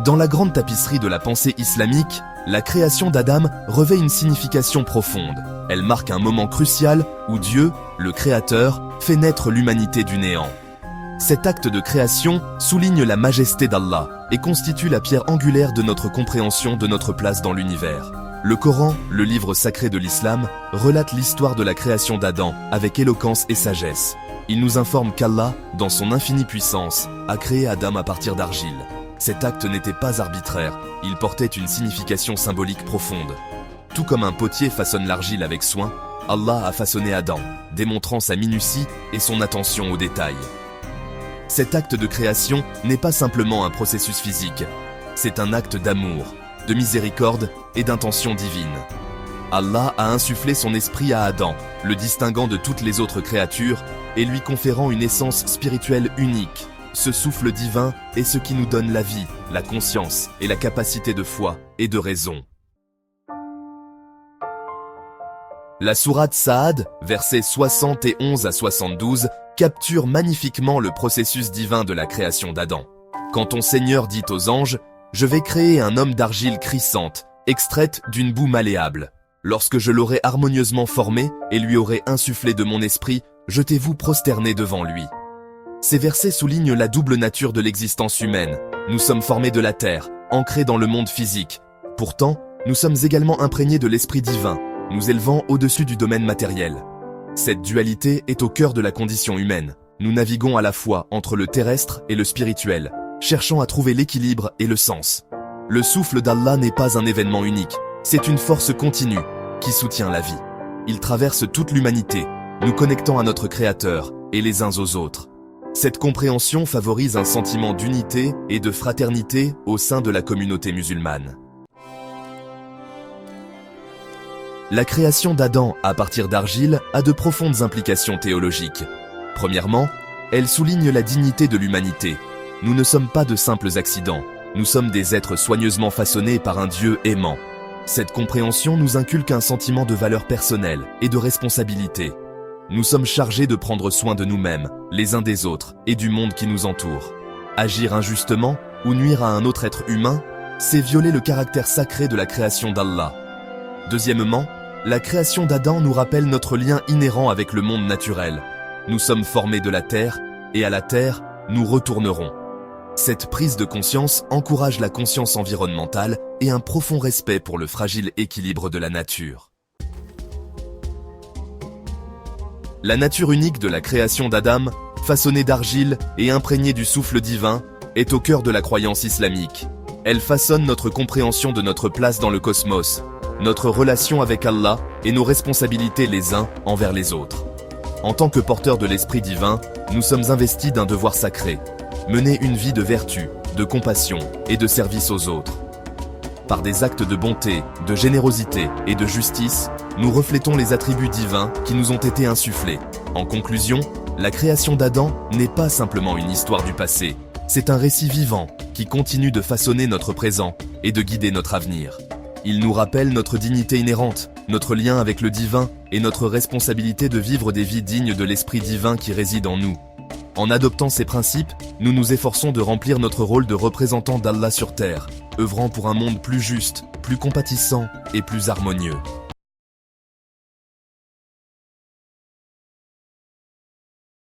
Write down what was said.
Dans la grande tapisserie de la pensée islamique, la création d'Adam revêt une signification profonde. Elle marque un moment crucial où Dieu, le Créateur, fait naître l'humanité du néant. Cet acte de création souligne la majesté d'Allah et constitue la pierre angulaire de notre compréhension de notre place dans l'univers. Le Coran, le livre sacré de l'islam, relate l'histoire de la création d'Adam avec éloquence et sagesse. Il nous informe qu'Allah, dans son infinie puissance, a créé Adam à partir d'argile. Cet acte n'était pas arbitraire, il portait une signification symbolique profonde. Tout comme un potier façonne l'argile avec soin, Allah a façonné Adam, démontrant sa minutie et son attention aux détails. Cet acte de création n'est pas simplement un processus physique, c'est un acte d'amour, de miséricorde et d'intention divine. Allah a insufflé son esprit à Adam, le distinguant de toutes les autres créatures et lui conférant une essence spirituelle unique. Ce souffle divin est ce qui nous donne la vie, la conscience et la capacité de foi et de raison. La sourate Saad, versets 71 à 72, capture magnifiquement le processus divin de la création d'Adam. Quand ton Seigneur dit aux anges « Je vais créer un homme d'argile crissante, extraite d'une boue malléable. Lorsque je l'aurai harmonieusement formé et lui aurai insufflé de mon esprit, jetez-vous prosterner devant lui. » Ces versets soulignent la double nature de l'existence humaine. Nous sommes formés de la terre, ancrés dans le monde physique. Pourtant, nous sommes également imprégnés de l'esprit divin, nous élevant au-dessus du domaine matériel. Cette dualité est au cœur de la condition humaine. Nous naviguons à la fois entre le terrestre et le spirituel, cherchant à trouver l'équilibre et le sens. Le souffle d'Allah n'est pas un événement unique, c'est une force continue qui soutient la vie. Il traverse toute l'humanité, nous connectant à notre Créateur et les uns aux autres. Cette compréhension favorise un sentiment d'unité et de fraternité au sein de la communauté musulmane. La création d'Adam à partir d'argile a de profondes implications théologiques. Premièrement, elle souligne la dignité de l'humanité. Nous ne sommes pas de simples accidents, nous sommes des êtres soigneusement façonnés par un Dieu aimant. Cette compréhension nous inculque un sentiment de valeur personnelle et de responsabilité. Nous sommes chargés de prendre soin de nous-mêmes, les uns des autres et du monde qui nous entoure. Agir injustement ou nuire à un autre être humain, c'est violer le caractère sacré de la création d'Allah. Deuxièmement, la création d'Adam nous rappelle notre lien inhérent avec le monde naturel. Nous sommes formés de la terre, et à la terre, nous retournerons. Cette prise de conscience encourage la conscience environnementale et un profond respect pour le fragile équilibre de la nature. La nature unique de la création d'Adam, façonnée d'argile et imprégnée du souffle divin, est au cœur de la croyance islamique. Elle façonne notre compréhension de notre place dans le cosmos, notre relation avec Allah et nos responsabilités les uns envers les autres. En tant que porteurs de l'esprit divin, nous sommes investis d'un devoir sacré, mener une vie de vertu, de compassion et de service aux autres. Par des actes de bonté, de générosité et de justice, nous reflétons les attributs divins qui nous ont été insufflés. En conclusion, la création d'Adam n'est pas simplement une histoire du passé, c'est un récit vivant qui continue de façonner notre présent et de guider notre avenir. Il nous rappelle notre dignité inhérente, notre lien avec le divin et notre responsabilité de vivre des vies dignes de l'esprit divin qui réside en nous. En adoptant ces principes, nous nous efforçons de remplir notre rôle de représentant d'Allah sur terre, œuvrant pour un monde plus juste, plus compatissant et plus harmonieux.